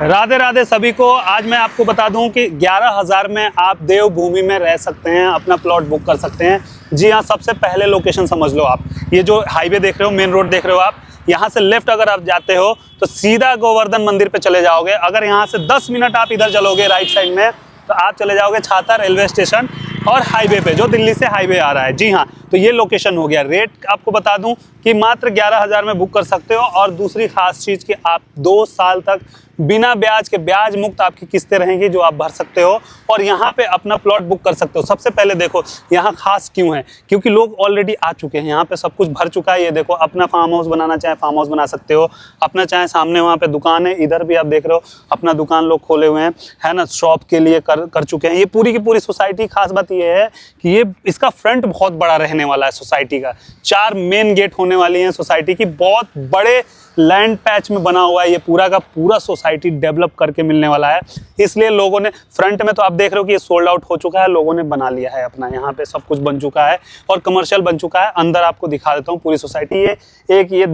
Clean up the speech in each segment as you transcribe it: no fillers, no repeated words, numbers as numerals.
राधे राधे सभी को। आज मैं आपको बता दूं कि 11,000 में आप देवभूमि में रह सकते हैं, अपना प्लॉट बुक कर सकते हैं। जी हाँ, सबसे पहले लोकेशन समझ लो आप। ये जो हाईवे देख रहे हो, मेन रोड देख रहे हो आप, यहाँ से लेफ्ट अगर आप जाते हो तो सीधा गोवर्धन मंदिर पे चले जाओगे। अगर यहाँ से 10 मिनट आप इधर चलोगे राइट साइड में तो आप चले जाओगे छाता रेलवे स्टेशन और हाईवे पे, जो दिल्ली से हाईवे आ रहा है। जी हाँ, तो ये लोकेशन हो गया। रेट आपको बता दूं कि मात्र 11,000 में बुक कर सकते हो। और दूसरी खास चीज़ कि आप 2 साल तक बिना ब्याज के, ब्याज मुक्त आपकी किस्तें रहेंगी जो आप भर सकते हो और यहाँ पे अपना प्लॉट बुक कर सकते हो। सबसे पहले देखो यहाँ खास क्यों है, क्योंकि लोग ऑलरेडी आ चुके हैं, यहाँ पे सब कुछ भर चुका है। ये देखो, अपना फार्म हाउस बनाना चाहे फार्म हाउस बना सकते हो, अपना चाहे सामने वहाँ पे दुकान है, इधर भी आप देख रहे हो अपना दुकान लोग खोले हुए हैं, है ना, शॉप के लिए कर चुके हैं। ये पूरी की पूरी सोसाइटी, खास बात ये है कि ये इसका फ्रंट बहुत बड़ा रहने वाला है सोसाइटी का। 4 मेन गेट होने वाली हैं सोसाइटी की, बहुत बड़े लैंड पैच में बना हुआ है। ये पूरा का पूरा सोसाइटी डेवलप करके मिलने वाला है, इसलिए लोगों ने फ्रंट में तो आप देख रहे हो कि ये सोल्ड आउट हो चुका है, लोगों ने बना लिया है अपना। यहाँ पे सब कुछ बन चुका है और कमर्शियल बन चुका है। अंदर आपको दिखा देता हूँ पूरी सोसाइटी। ये एक ये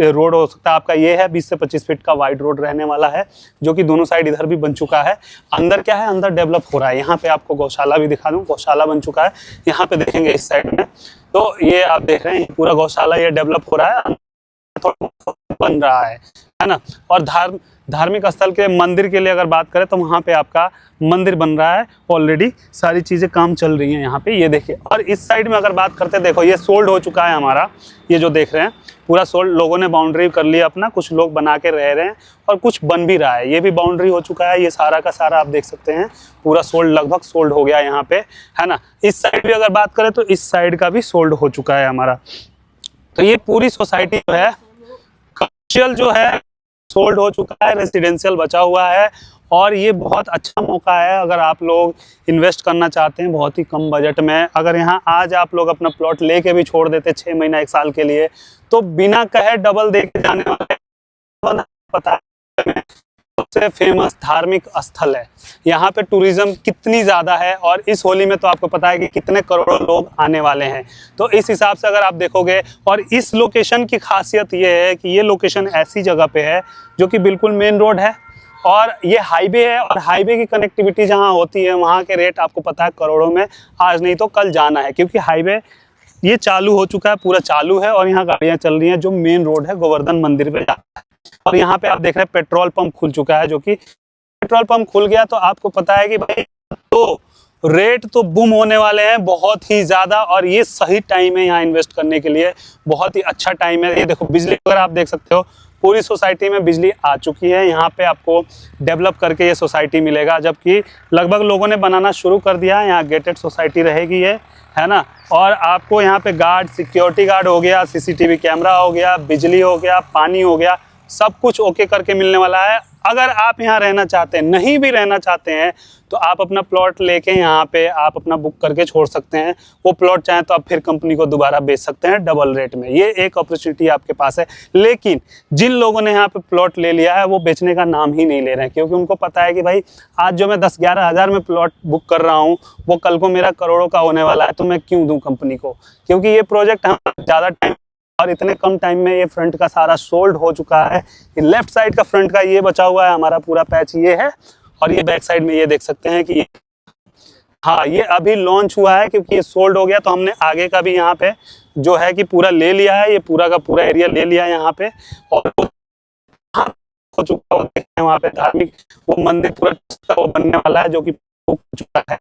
रोड हो सकता है आपका, ये है 20 से 25 फीट का वाइड रोड रहने वाला है, जो कि दोनों साइड इधर भी बन चुका है। अंदर क्या है, अंदर डेवलप हो रहा है। यहाँ पे आपको गौशाला भी दिखा दूँ, गौशाला बन चुका है। यहाँ पे देखेंगे इस साइड में, तो ये आप देख रहे हैं पूरा गौशाला ये डेवलप हो रहा है, बन रहा है ना। और धार्मिक स्थल के मंदिर के लिए अगर बात करें तो वहाँ पे आपका मंदिर बन रहा है ऑलरेडी, सारी चीज़ें काम चल रही हैं यहाँ पे, ये देखिए। और इस साइड में अगर बात करते हैं, देखो ये सोल्ड हो चुका है हमारा, ये जो देख रहे हैं पूरा सोल्ड, लोगों ने बाउंड्री कर लिया अपना, कुछ लोग बना के रह रहे हैं और कुछ बन भी रहा है। ये भी बाउंड्री हो चुका है, ये सारा का सारा आप देख सकते हैं पूरा सोल्ड, लगभग सोल्ड हो गया यहाँ पे, है ना। इस साइड भी अगर बात करें तो इस साइड का भी सोल्ड हो चुका है हमारा। तो ये पूरी सोसाइटी जो है, कमर्शियल जो है सोल्ड हो चुका है, रेसिडेंशियल बचा हुआ है। और ये बहुत अच्छा मौका है अगर आप लोग इन्वेस्ट करना चाहते हैं बहुत ही कम बजट में। अगर यहाँ आज आप लोग अपना प्लॉट लेके भी छोड़ देते 6 महीना 1 साल के लिए, तो बिना कहे डबल दे के जाने वाले, पता है सबसे फेमस धार्मिक स्थल है। यहाँ पे टूरिज्म कितनी ज़्यादा है और इस होली में तो आपको पता है कि कितने करोड़ों लोग आने वाले हैं। तो इस हिसाब से अगर आप देखोगे, और इस लोकेशन की खासियत ये है कि ये लोकेशन ऐसी जगह पे है जो कि बिल्कुल मेन रोड है और ये हाईवे है, और हाईवे की कनेक्टिविटी जहाँ होती है वहाँ के रेट आपको पता है करोड़ों में आज नहीं तो कल जाना है, क्योंकि हाईवे ये चालू हो चुका है, पूरा चालू है और यहाँ गाड़ियाँ चल रही हैं जो मेन रोड है गोवर्धन मंदिर पे जाता है। और यहाँ पे आप देख रहे हैं पेट्रोल पंप खुल चुका है, जो कि पेट्रोल पंप खुल गया तो आपको पता है कि भाई तो रेट तो बूम होने वाले हैं बहुत ही ज़्यादा। और ये सही टाइम है यहाँ इन्वेस्ट करने के लिए, बहुत ही अच्छा टाइम है। ये देखो बिजली वगैरह आप देख सकते हो, पूरी सोसाइटी में बिजली आ चुकी है। यहाँ पे आपको डेवलप करके ये सोसाइटी मिलेगा, जबकि लगभग लोगों ने बनाना शुरू कर दिया है। यहाँ गेटेड सोसाइटी रहेगी ये, है ना। और आपको यहाँ पे गार्ड, सिक्योरिटी गार्ड हो गया, CCTV कैमरा हो गया, बिजली हो गया, पानी हो गया, सब कुछ ओके करके मिलने वाला है। अगर आप यहाँ रहना चाहते हैं, नहीं भी रहना चाहते हैं, तो आप अपना प्लॉट लेके यहाँ पे आप अपना बुक करके छोड़ सकते हैं। वो प्लॉट चाहे तो आप फिर कंपनी को दोबारा बेच सकते हैं डबल रेट में। ये एक अपॉर्चुनिटी आपके पास है। लेकिन जिन लोगों ने यहाँ पे प्लॉट ले लिया है वो बेचने का नाम ही नहीं ले रहे हैं, क्योंकि उनको पता है कि भाई आज जो मैं 10-11 हज़ार में प्लॉट बुक कर रहा हूँ वो कल को मेरा करोड़ों का होने वाला है, तो मैं क्यों दूँ कंपनी को। क्योंकि ये प्रोजेक्ट हमारा ज़्यादा टाइम और इतने कम टाइम में ये फ्रंट का सारा सोल्ड हो चुका है। ये लेफ्ट साइड का फ्रंट का ये बचा हुआ है हमारा पूरा पैच ये है, और ये बैक साइड में ये देख सकते हैं कि हाँ ये अभी लॉन्च हुआ है, क्योंकि ये सोल्ड हो गया तो हमने आगे का भी यहाँ पे जो है कि पूरा ले लिया है। ये पूरा का पूरा एरिया ले लिया है यहाँ पे, और हो चुका है वहाँ पे धार्मिक वो मंदिर पूरा वो बनने वाला है, जो कि हो चुका है।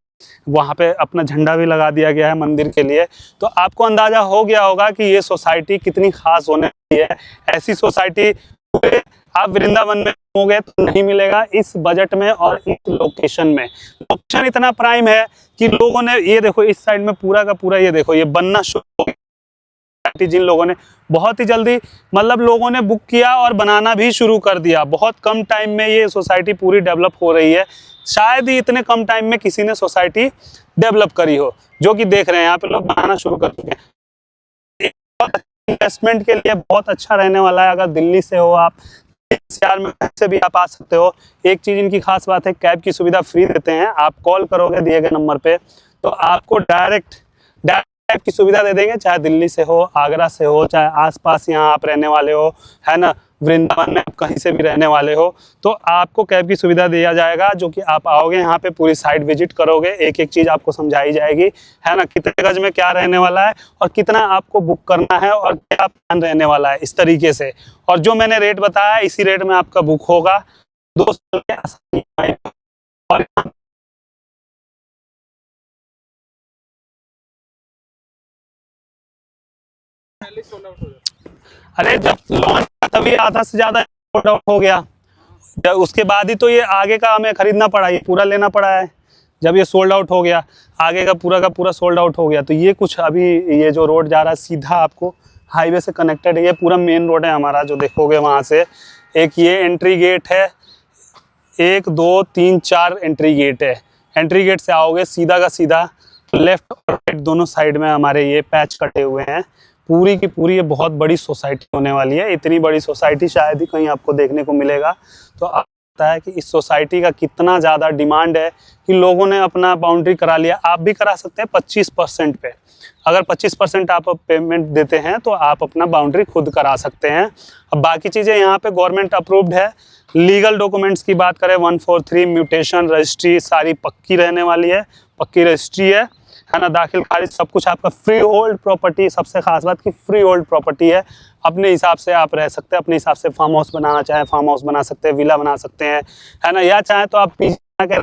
वहाँ पे अपना झंडा भी लगा दिया गया है मंदिर के लिए। तो आपको अंदाजा हो गया होगा कि ये सोसाइटी कितनी खास होने वाली है। ऐसी सोसाइटी आप वृंदावन में होगे तो नहीं मिलेगा इस बजट में और इस लोकेशन में। लोकेशन इतना प्राइम है कि लोगों ने ये देखो इस साइड में पूरा का पूरा ये देखो ये बनना शुरू हो गया। जिन लोगों ने बहुत ही जल्दी मतलब लोगों ने बुक किया और बनाना भी शुरू कर दिया, बहुत कम टाइम में ये सोसाइटी पूरी डेवलप हो रही है। शायद ही इतने कम टाइम में किसी ने सोसाइटी डेवलप करी हो, जो कि देख रहे हैं यहाँ पे लोग बनाना शुरू कर चुके हैं। इन्वेस्टमेंट के लिए बहुत अच्छा रहने वाला है। अगर दिल्ली से हो आप, NCR में से भी आप आ सकते हो। एक चीज़ इनकी खास बात है, कैब की सुविधा फ्री देते हैं। आप कॉल करोगे दिए गए नंबर पे तो आपको डायरेक्ट की सुविधा दे देंगे, चाहे दिल्ली से हो, आगरा से हो, चाहे आसपास यहाँ आप रहने वाले हो, है ना, वृंदावन में आप कहीं से भी रहने वाले हो तो आपको कैब की सुविधा दिया जाएगा, जो कि आप आओगे यहाँ पे पूरी साइट विजिट करोगे, एक एक चीज़ आपको समझाई जाएगी, है ना, कितने गज में क्या रहने वाला है और कितना आपको बुक करना है और क्या प्लान रहने वाला है, इस तरीके से। और जो मैंने रेट बताया इसी रेट में आपका बुक होगा 2 साल के आसानी। और अरे जब लॉन्च तभी आधा से ज़्यादा सोल्ड आउट हो गया, उसके बाद ही तो ये आगे का हमें खरीदना पड़ा, ये पूरा लेना पड़ा है। जब ये सोल्ड आउट हो गया, आगे का पूरा सोल्ड आउट हो गया, तो ये कुछ अभी ये जो रोड जा रहा है सीधा आपको हाईवे से कनेक्टेड है, ये पूरा मेन रोड है हमारा जो देखोगे वहाँ से। एक ये एंट्री गेट है, 1 2 3 4 एंट्री गेट है। एंट्री गेट से आओगे सीधा का सीधा, लेफ्ट और राइट दोनों साइड में हमारे ये पैच कटे हुए हैं। पूरी की पूरी ये बहुत बड़ी सोसाइटी होने वाली है, इतनी बड़ी सोसाइटी शायद ही कहीं आपको देखने को मिलेगा। तो आप पता है कि इस सोसाइटी का कितना ज़्यादा डिमांड है कि लोगों ने अपना बाउंड्री करा लिया। आप भी करा सकते हैं 25% पे, अगर 25% आप पेमेंट देते हैं तो आप अपना बाउंड्री खुद करा सकते हैं। अब बाकी चीज़ें यहाँ पे गवर्नमेंट अप्रूव्ड है। लीगल डॉक्यूमेंट्स की बात करें 143 म्यूटेशन रजिस्ट्री सारी पक्की रहने वाली है, पक्की रजिस्ट्री है ना, दाखिल खारिज सब कुछ आपका फ्री होल्ड प्रॉपर्टी, सबसे खास बात कि फ्री होल्ड प्रॉपर्टी है। अपने हिसाब से आप रह सकते हैं, अपने हिसाब से फार्म हाउस बनाना चाहें फार्म हाउस बना सकते हैं, विला बना सकते हैं, है ना, या चाहे तो आप पीजी के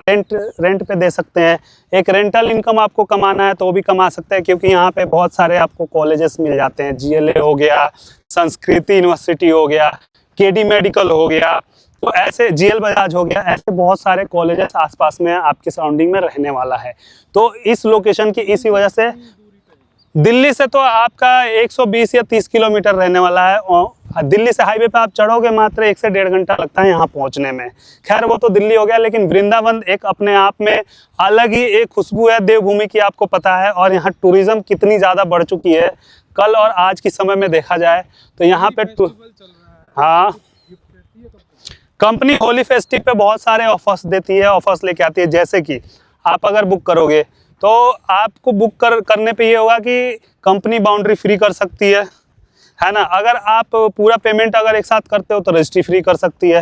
रेंट पे दे सकते हैं। एक रेंटल इनकम आपको कमाना है तो वो भी कमा सकते हैं, क्योंकि यहाँ पे बहुत सारे आपको कॉलेजेस मिल जाते हैं, GLA हो गया, संस्कृति यूनिवर्सिटी हो गया, KD मेडिकल हो गया, तो ऐसे GL बजाज हो गया, ऐसे बहुत सारे कॉलेजेस आसपास में आपके सराउंडिंग में रहने वाला है। तो इस लोकेशन की इसी वजह से दिल्ली से तो आपका 120 या 30 किलोमीटर रहने वाला है, और दिल्ली से हाईवे पे आप चढ़ोगे मात्र 1 से 1.5 घंटा लगता है यहाँ पहुँचने में। खैर वो तो दिल्ली हो गया, लेकिन वृंदावन एक अपने आप में अलग ही एक खुशबू है देवभूमि की, आपको पता है। और यहाँ टूरिज्म कितनी ज़्यादा बढ़ चुकी है, कल और आज के समय में देखा जाए तो यहाँ पे हाँ, कंपनी होली फेस्टिव पे बहुत सारे ऑफर्स देती है, ऑफर्स लेके आती है। जैसे कि आप अगर बुक करोगे तो आपको बुक करने पे ये होगा कि कंपनी बाउंड्री फ्री कर सकती है ना। अगर आप पूरा पेमेंट अगर एक साथ करते हो तो रजिस्ट्री फ्री कर सकती है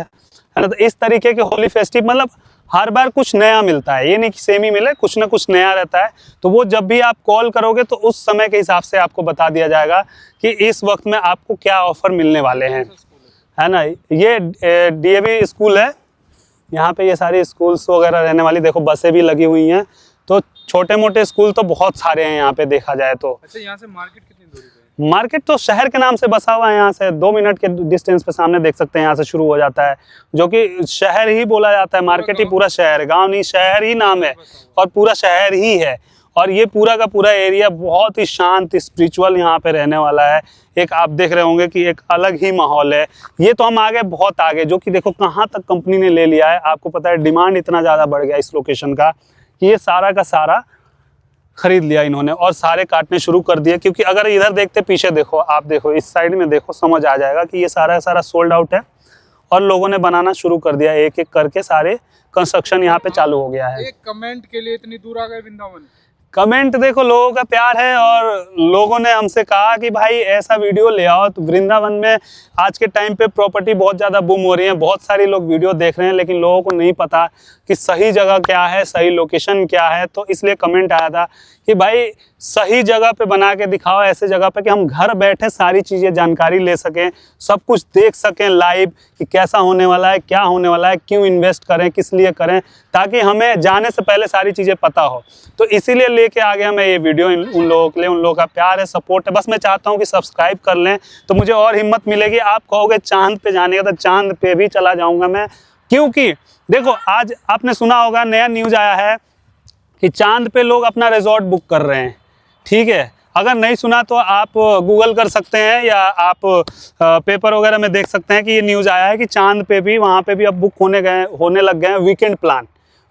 ना। तो इस तरीके के होली फेस्टिव मतलब हर बार कुछ नया मिलता है, ये नहीं कि सेम ही मिले, कुछ ना कुछ नया रहता है। तो वो जब भी आप कॉल करोगे तो उस समय के हिसाब से आपको बता दिया जाएगा कि इस वक्त में आपको क्या ऑफर मिलने वाले हैं, है ना। ये DAV स्कूल है, यहाँ पे ये सारी स्कूल्स वगैरह रहने वाली, देखो बसें भी लगी हुई हैं। तो छोटे मोटे स्कूल तो बहुत सारे हैं यहाँ पे देखा जाए तो। अच्छा, यहाँ से मार्केट कितनी दूरी पे है? मार्केट तो शहर के नाम से बसा हुआ है, यहाँ से 2 मिनट के डिस्टेंस पे सामने देख सकते हैं, यहाँ से शुरू हो जाता है, जो कि शहर ही बोला जाता है। मार्केट ही पूरा शहर, गाँव नहीं, शहर ही नाम है और पूरा शहर ही है। और ये पूरा का पूरा एरिया बहुत ही शांत स्पिरिचुअल यहाँ पे रहने वाला है। एक आप देख रहे होंगे कि एक अलग ही माहौल है। ये तो हम आगे बहुत आगे, जो कि देखो कहाँ तक कंपनी ने ले लिया है। आपको पता है डिमांड इतना ज़्यादा बढ़ गया इस लोकेशन का कि ये सारा का सारा खरीद लिया इन्होंने और सारे काटने शुरू कर दिए। क्योंकि अगर इधर देखते, पीछे देखो, आप देखो इस साइड में देखो, समझ आ जाएगा कि ये सारा का सारा सोल्ड आउट है और लोगों ने बनाना शुरू कर दिया, एक एक करके सारे कंस्ट्रक्शन यहाँ पे चालू हो गया है। एक कमेंट के लिए इतनी दूर आ गए वृंदावन? कमेंट देखो, लोगों का प्यार है और लोगों ने हमसे कहा कि भाई ऐसा वीडियो ले आओ। तो वृंदावन में आज के टाइम पे प्रॉपर्टी बहुत ज़्यादा बूम हो रही है, बहुत सारे लोग वीडियो देख रहे हैं, लेकिन लोगों को नहीं पता कि सही जगह क्या है, सही लोकेशन क्या है। तो इसलिए कमेंट आया था कि भाई सही जगह पे बना के दिखाओ, ऐसे जगह पे कि हम घर बैठे सारी चीज़ें जानकारी ले सकें, सब कुछ देख सकें लाइव कि कैसा होने वाला है, क्या होने वाला है, क्यों इन्वेस्ट करें, किस लिए करें, ताकि हमें जाने से पहले सारी चीज़ें पता हो। तो इसीलिए लेके आ गया मैं ये वीडियो उन लोगों के लिए। उन लोगों का प्यार है, सपोर्ट है, बस मैं चाहता हूँ कि सब्सक्राइब कर लें तो मुझे और हिम्मत मिलेगी। आप कहोगे चांद पे जाने का, तो चांद पे भी चला जाऊँगा मैं। क्योंकि देखो आज आपने सुना होगा, नया न्यूज़ आया है कि चांद पे लोग अपना रिजॉर्ट बुक कर रहे हैं, ठीक है। अगर नहीं सुना तो आप गूगल कर सकते हैं या आप पेपर वगैरह में देख सकते हैं कि ये न्यूज़ आया है कि चांद पे भी, वहाँ पे भी अब बुक होने लग गए हैं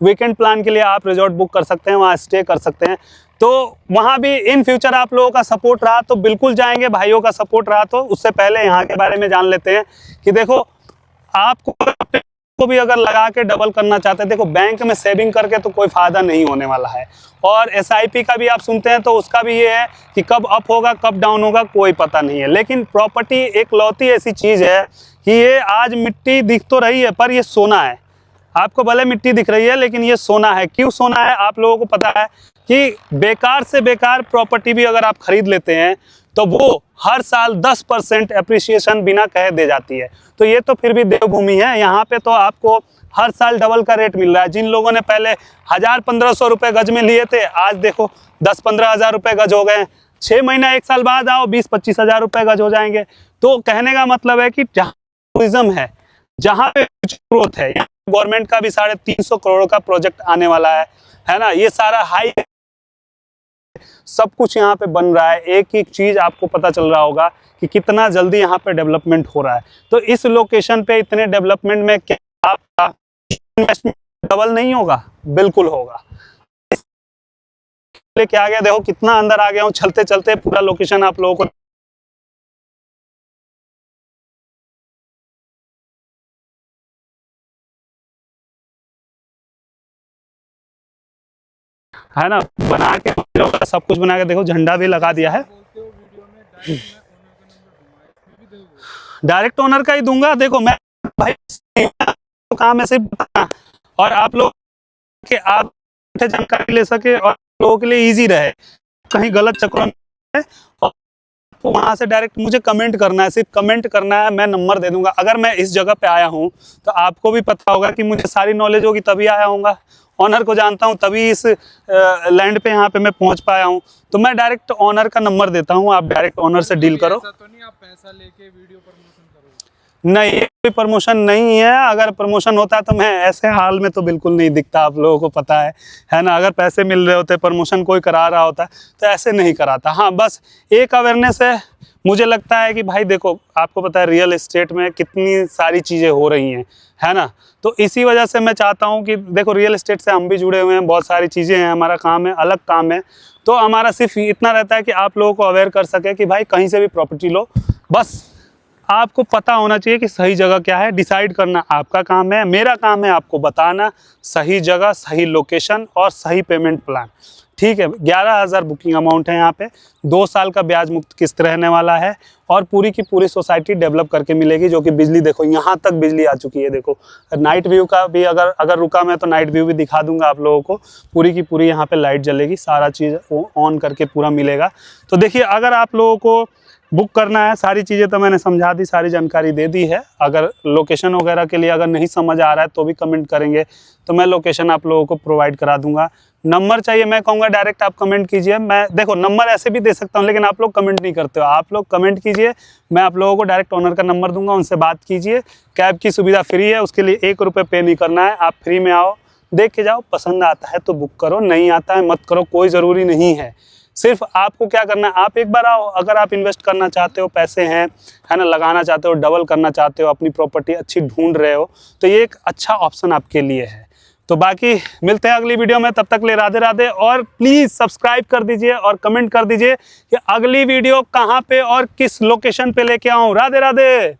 वीकेंड प्लान के लिए आप रिजॉर्ट बुक कर सकते हैं, वहाँ स्टे कर सकते हैं। तो वहाँ भी इन फ्यूचर आप लोगों का सपोर्ट रहा तो बिल्कुल जाएंगे, भाइयों का सपोर्ट रहा तो। उससे पहले यहाँ के बारे में जान लेते हैं कि देखो आपको भी अगर लगा के डबल करना चाहते हैं, देखो बैंक में सेविंग करके तो कोई फ़ायदा नहीं होने वाला है। और SIP का भी आप सुनते हैं तो उसका भी ये है कि कब अप होगा कब डाउन होगा कोई पता नहीं है। लेकिन प्रॉपर्टी एक लौती ऐसी चीज़ है कि ये आज मिट्टी दिख तो रही है पर ये सोना है। आपको भले मिट्टी दिख रही है लेकिन ये सोना है। क्यों सोना है आप लोगों को पता है कि बेकार से बेकार प्रॉपर्टी भी अगर आप खरीद लेते हैं तो वो हर साल 10% एप्रिसिएशन बिना कहे दे जाती है। तो ये तो फिर भी देवभूमि है, यहाँ पे तो आपको हर साल डबल का रेट मिल रहा है। जिन लोगों ने पहले 1000-1500 रुपये गज में लिए थे, आज देखो 10-15 हज़ार रुपये गज हो गए। 6 महीना 1 साल बाद आओ 20-25 हज़ार रुपये गज हो जाएंगे। तो कहने का मतलब है कि जहाँ टूरिज्म है, जहाँ पे ग्रोथ है, गवर्नमेंट का भी 350 करोड़ का प्रोजेक्ट आने वाला है ना। ये सारा हाई सब कुछ यहाँ पे बन रहा है। एक एक चीज आपको पता चल रहा होगा कि कितना जल्दी यहाँ पे डेवलपमेंट हो रहा है। तो इस लोकेशन पे इतने डेवलपमेंट में क्या आपका इन्वेस्टमेंट डबल नहीं होगा? बिल्कुल होगा। लेके आ गया, देखो कितना अंदर आ गया हूँ चलते चलते। पूरा लोकेशन आप लोगों को है ना बना के, सब कुछ बना के, देखो झंडा भी लगा दिया है। बोलते हो वीडियो में डायरेक्ट ओनर का ही दूंगा। देखो मैं भाई तो काम है सिर्फ बताना, और आप लोग के आप जानकारी ले सके और लोगों के लिए इजी रहे, कहीं गलत चक्रों में। और वहां से डायरेक्ट मुझे कमेंट करना है, सिर्फ कमेंट करना है, मैं नंबर दे दूंगा। अगर मैं इस जगह पे आया हूँ तो आपको भी पता होगा कि मुझे सारी नॉलेज होगी तभी आया हूँगा। ऑनर को जानता हूँ तभी इस लैंड पे यहाँ पे मैं पहुँच पाया हूँ। तो मैं डायरेक्ट ऑनर का नंबर देता हूँ, आप डायरेक्ट ऑनर से डील करो। ऐसा तो नहीं आप पैसा लेके वीडियो प्रमोशन करोगे? नहीं, ये कोई प्रमोशन नहीं है। अगर प्रमोशन होता तो मैं ऐसे हाल में तो बिल्कुल नहीं दिखता, आप लोगों को पता है ना। अगर पैसे मिल रहे होते, प्रमोशन कोई करा रहा होता तो ऐसे नहीं कराता। हाँ, बस एक अवेयरनेस है। मुझे लगता है कि भाई देखो, आपको पता है रियल एस्टेट में कितनी सारी चीज़ें हो रही हैं, है ना। तो इसी वजह से मैं चाहता हूँ कि देखो, रियल एस्टेट से हम भी जुड़े हुए हैं, बहुत सारी चीज़ें हैं, हमारा काम है, अलग काम है। तो हमारा सिर्फ इतना रहता है कि आप लोगों को अवेयर कर सके कि भाई कहीं से भी प्रॉपर्टी लो, बस आपको पता होना चाहिए कि सही जगह क्या है। डिसाइड करना आपका काम है, मेरा काम है आपको बताना सही जगह, सही लोकेशन और सही पेमेंट प्लान। ठीक है, 11,000 बुकिंग अमाउंट है यहाँ पे, 2 साल का ब्याज मुक्त किस्त रहने वाला है, और पूरी की पूरी सोसाइटी डेवलप करके मिलेगी। जो कि बिजली देखो यहाँ तक बिजली आ चुकी है। देखो नाइट व्यू का भी अगर रुका मैं तो नाइट व्यू भी दिखा दूंगा आप लोगों को। पूरी की पूरी यहाँ पे लाइट जलेगी, सारा चीज़ ऑन करके पूरा मिलेगा। तो देखिए, अगर आप लोगों को बुक करना है, सारी चीज़ें तो मैंने समझा दी, सारी जानकारी दे दी है। अगर लोकेशन वगैरह के लिए अगर नहीं समझ आ रहा है तो भी कमेंट करेंगे, तो मैं लोकेशन आप लोगों को प्रोवाइड करा दूंगा। नंबर चाहिए, मैं कहूँगा डायरेक्ट आप कमेंट कीजिए। मैं देखो नंबर ऐसे भी दे सकता हूँ, लेकिन आप लोग कमेंट नहीं करते हो। आप लोग कमेंट कीजिए, मैं आप लोगों को डायरेक्ट ओनर का नंबर दूंगा, उनसे बात कीजिए। कैब की सुविधा फ्री है, उसके लिए 1 रुपये पे नहीं करना है। आप फ्री में आओ, देख के जाओ, पसंद आता है तो बुक करो, नहीं आता है मत करो, कोई ज़रूरी नहीं है। सिर्फ आपको क्या करना है, आप एक बार आओ। अगर आप इन्वेस्ट करना चाहते हो, पैसे हैं, है ना, लगाना चाहते हो, डबल करना चाहते हो, अपनी प्रॉपर्टी अच्छी ढूंढ रहे हो, तो ये एक अच्छा ऑप्शन आपके लिए है। तो बाकी मिलते हैं अगली वीडियो में, तब तक ले राधे राधे। और प्लीज़ सब्सक्राइब कर दीजिए और कमेंट कर दीजिए कि अगली वीडियो कहाँ पे और किस लोकेशन पे लेके आऊँ। राधे राधे।